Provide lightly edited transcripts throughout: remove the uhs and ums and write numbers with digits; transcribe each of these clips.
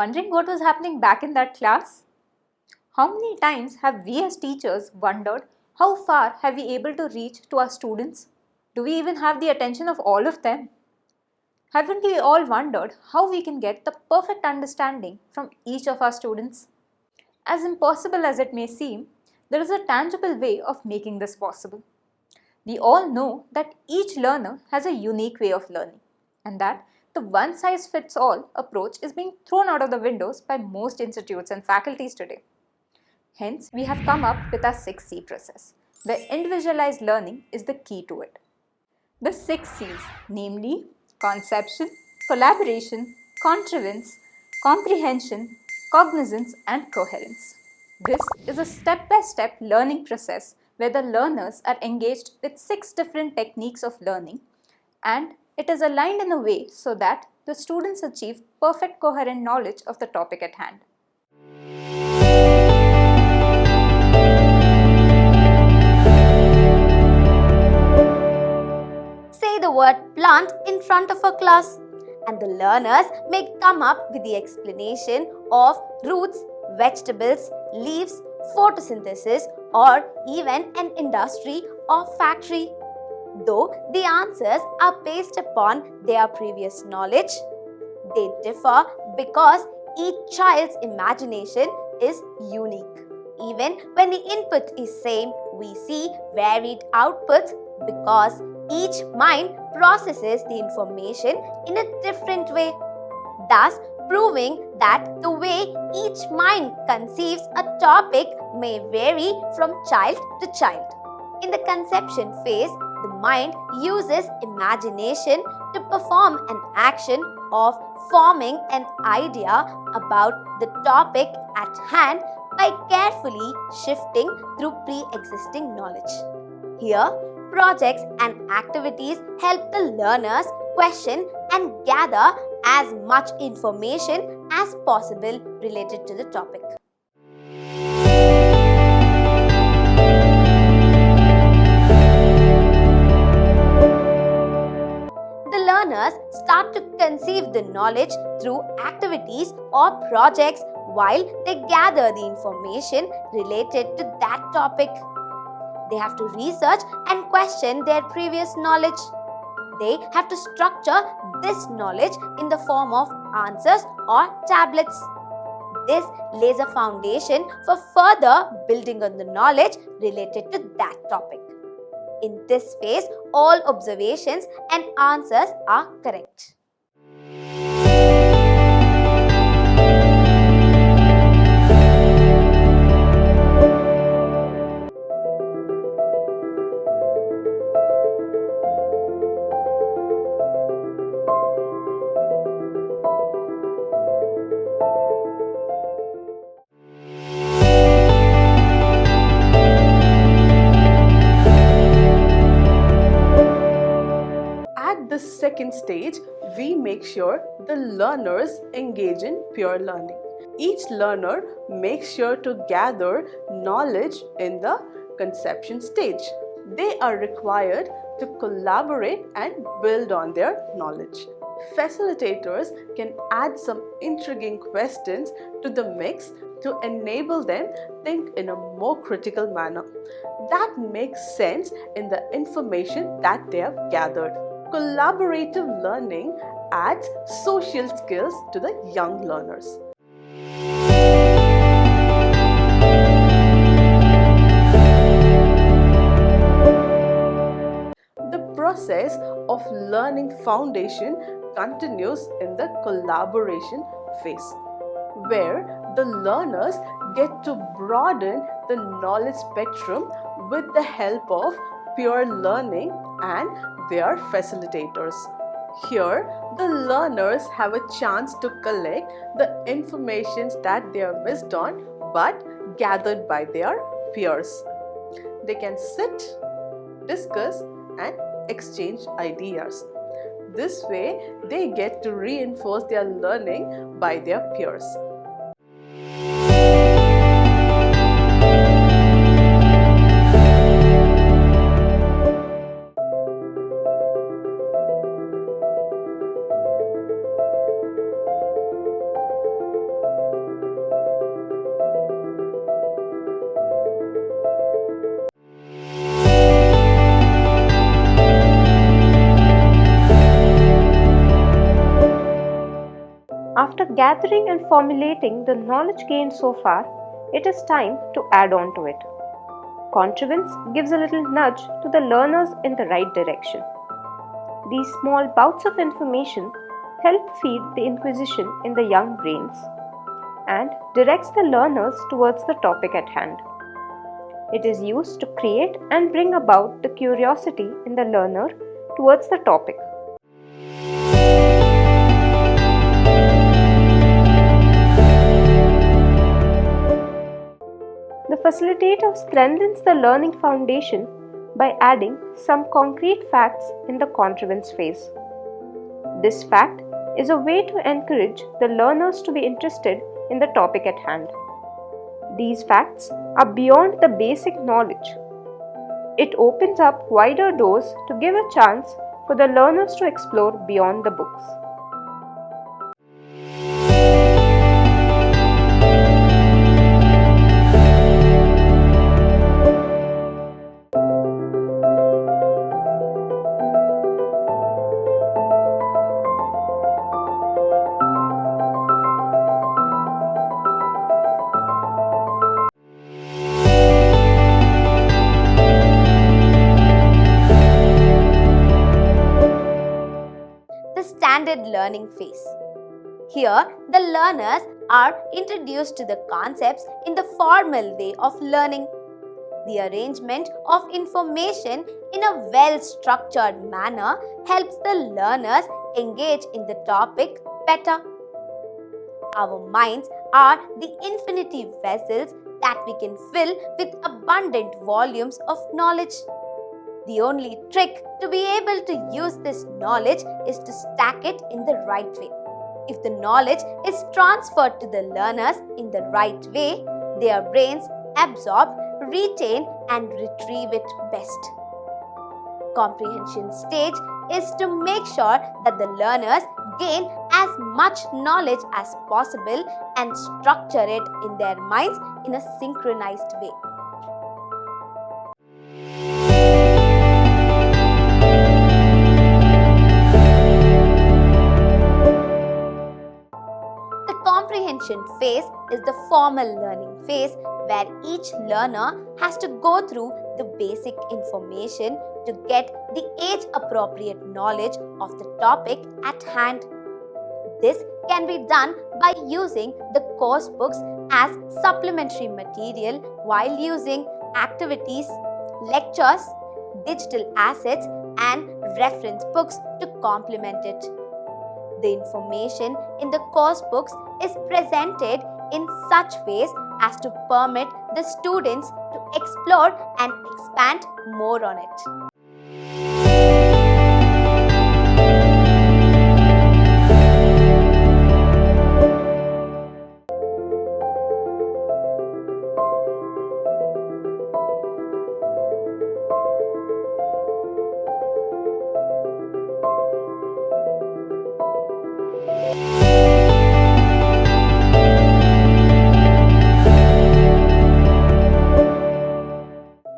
Wondering what was happening back in that class? How many times have we as teachers wondered how far have we able to reach to our students? Do we even have the attention of all of them? Haven't we all wondered how we can get the perfect understanding from each of our students? As impossible as it may seem, there is a tangible way of making this possible. We all know that each learner has a unique way of learning, and that the one-size-fits-all approach is being thrown out of the windows by most institutes and faculties today. Hence, we have come up with our 6C process, where individualized learning is the key to it. The 6 C's, namely conception, collaboration, contravence, comprehension, cognizance, and coherence. This is a step-by-step learning process where the learners are engaged with 6 different techniques of learning, and it is aligned in a way so that the students achieve perfect coherent knowledge of the topic at hand. Say the word plant in front of a class, and the learners may come up with the explanation of roots, vegetables, leaves, photosynthesis, or even an industry or factory. Though the answers are based upon their previous knowledge, they differ because each child's imagination is unique. Even when the input is same, we see varied outputs because each mind processes the information in a different way, thus proving that the way each mind conceives a topic may vary from child to child. In the conception phase, the mind uses imagination to perform an action of forming an idea about the topic at hand by carefully shifting through pre-existing knowledge. Here, projects and activities help the learners question and gather as much information as possible related to the topic. The learners start to conceive the knowledge through activities or projects while they gather the information related to that topic. They have to research and question their previous knowledge. They have to structure this knowledge in the form of answers or tablets. This lays a foundation for further building on the knowledge related to that topic. In this phase, all observations and answers are correct. The second stage, we make sure the learners engage in pure learning. Each learner makes sure to gather knowledge in the conception stage. They are required to collaborate and build on their knowledge. Facilitators can add some intriguing questions to the mix to enable them think in a more critical manner that makes sense in the information that they have gathered. Collaborative learning adds social skills to the young learners. The process of learning foundation continues in the collaboration phase, where the learners get to broaden the knowledge spectrum with the help of pure learning and their facilitators. Here, the learners have a chance to collect the information that they are missed on but gathered by their peers. They can sit, discuss, and exchange ideas. This way, they get to reinforce their learning by their peers. gathering and formulating the knowledge gained so far, it is time to add on to it. Contravence gives a little nudge to the learners in the right direction. These small bouts of information help feed the inquisition in the young brains and directs the learners towards the topic at hand. It is used to create and bring about the curiosity in the learner towards the topic. The facilitator strengthens the learning foundation by adding some concrete facts in the contravence phase. This fact is a way to encourage the learners to be interested in the topic at hand. These facts are beyond the basic knowledge. It opens up wider doors to give a chance for the learners to explore beyond the books. Standard learning phase. Here, the learners are introduced to the concepts in the formal way of learning. The arrangement of information in a well-structured manner helps the learners engage in the topic better. Our minds are the infinity vessels that we can fill with abundant volumes of knowledge. The only trick to be able to use this knowledge is to stack it in the right way. If the knowledge is transferred to the learners in the right way, their brains absorb, retain and retrieve it best. Comprehension stage is to make sure that the learners gain as much knowledge as possible and structure it in their minds in a synchronized way. Comprehension phase is the formal learning phase where each learner has to go through the basic information to get the age-appropriate knowledge of the topic at hand. This can be done by using the course books as supplementary material while using activities, lectures, digital assets and reference books to complement it. The information in the course books is presented in such ways as to permit the students to explore and expand more on it.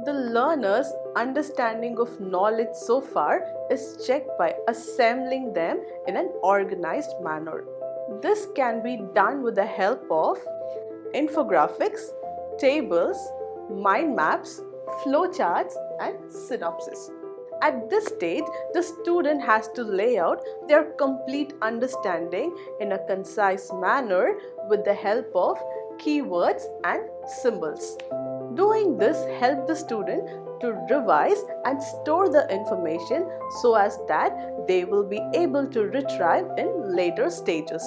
The learner's understanding of knowledge so far is checked by assembling them in an organized manner. This can be done with the help of infographics, tables, mind maps, flowcharts, and synopsis. At this stage, the student has to lay out their complete understanding in a concise manner with the help of keywords and symbols. Doing this helps the student to revise and store the information so as that they will be able to retrieve in later stages.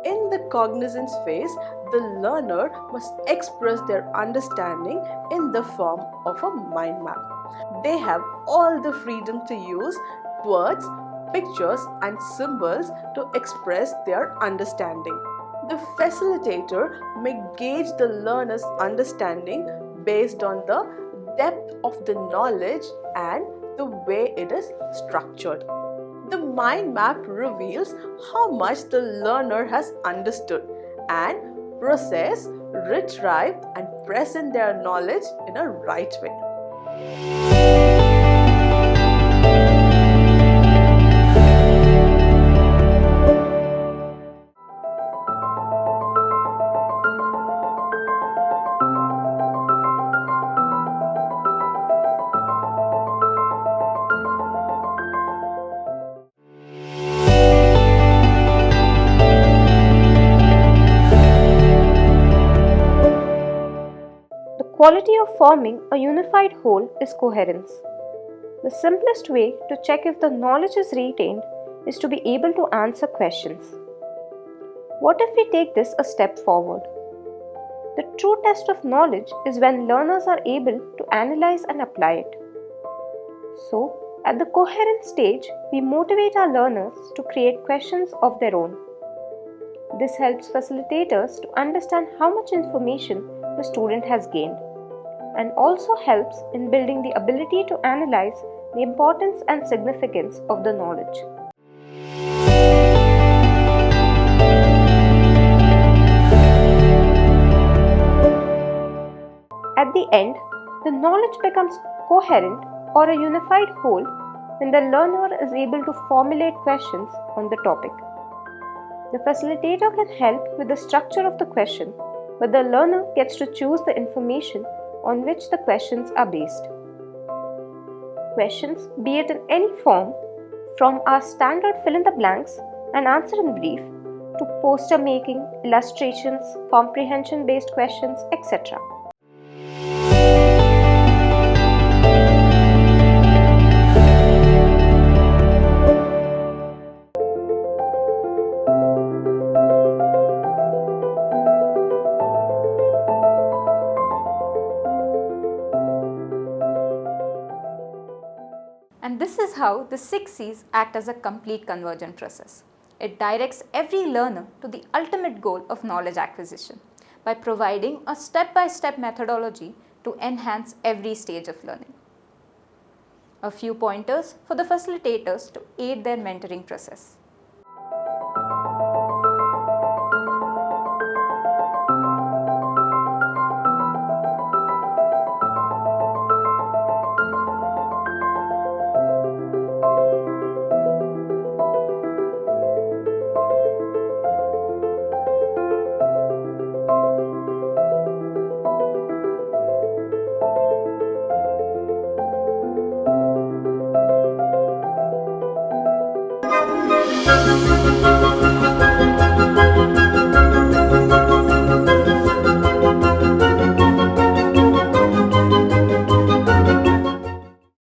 In the cognizance phase, the learner must express their understanding in the form of a mind map. They have all the freedom to use words, pictures and symbols to express their understanding. The facilitator may gauge the learner's understanding based on the depth of the knowledge and the way it is structured. The mind map reveals how much the learner has understood and processed, retrieved and present their knowledge in a right way. The quality of forming a unified whole is coherence. The simplest way to check if the knowledge is retained is to be able to answer questions. What if we take this a step forward? The true test of knowledge is when learners are able to analyze and apply it. So, at the coherent stage, we motivate our learners to create questions of their own. This helps facilitators to understand how much information the student has gained, and also helps in building the ability to analyze the importance and significance of the knowledge. At the end, the knowledge becomes coherent or a unified whole when the learner is able to formulate questions on the topic. The facilitator can help with the structure of the question, but the learner gets to choose the information on which the questions are based. Questions, be it in any form, from our standard fill in the blanks and answer in brief to poster making, illustrations, comprehension based questions, etc. And this is how the 6 C's act as a complete convergent process. It directs every learner to the ultimate goal of knowledge acquisition by providing a step-by-step methodology to enhance every stage of learning. A few pointers for the facilitators to aid their mentoring process.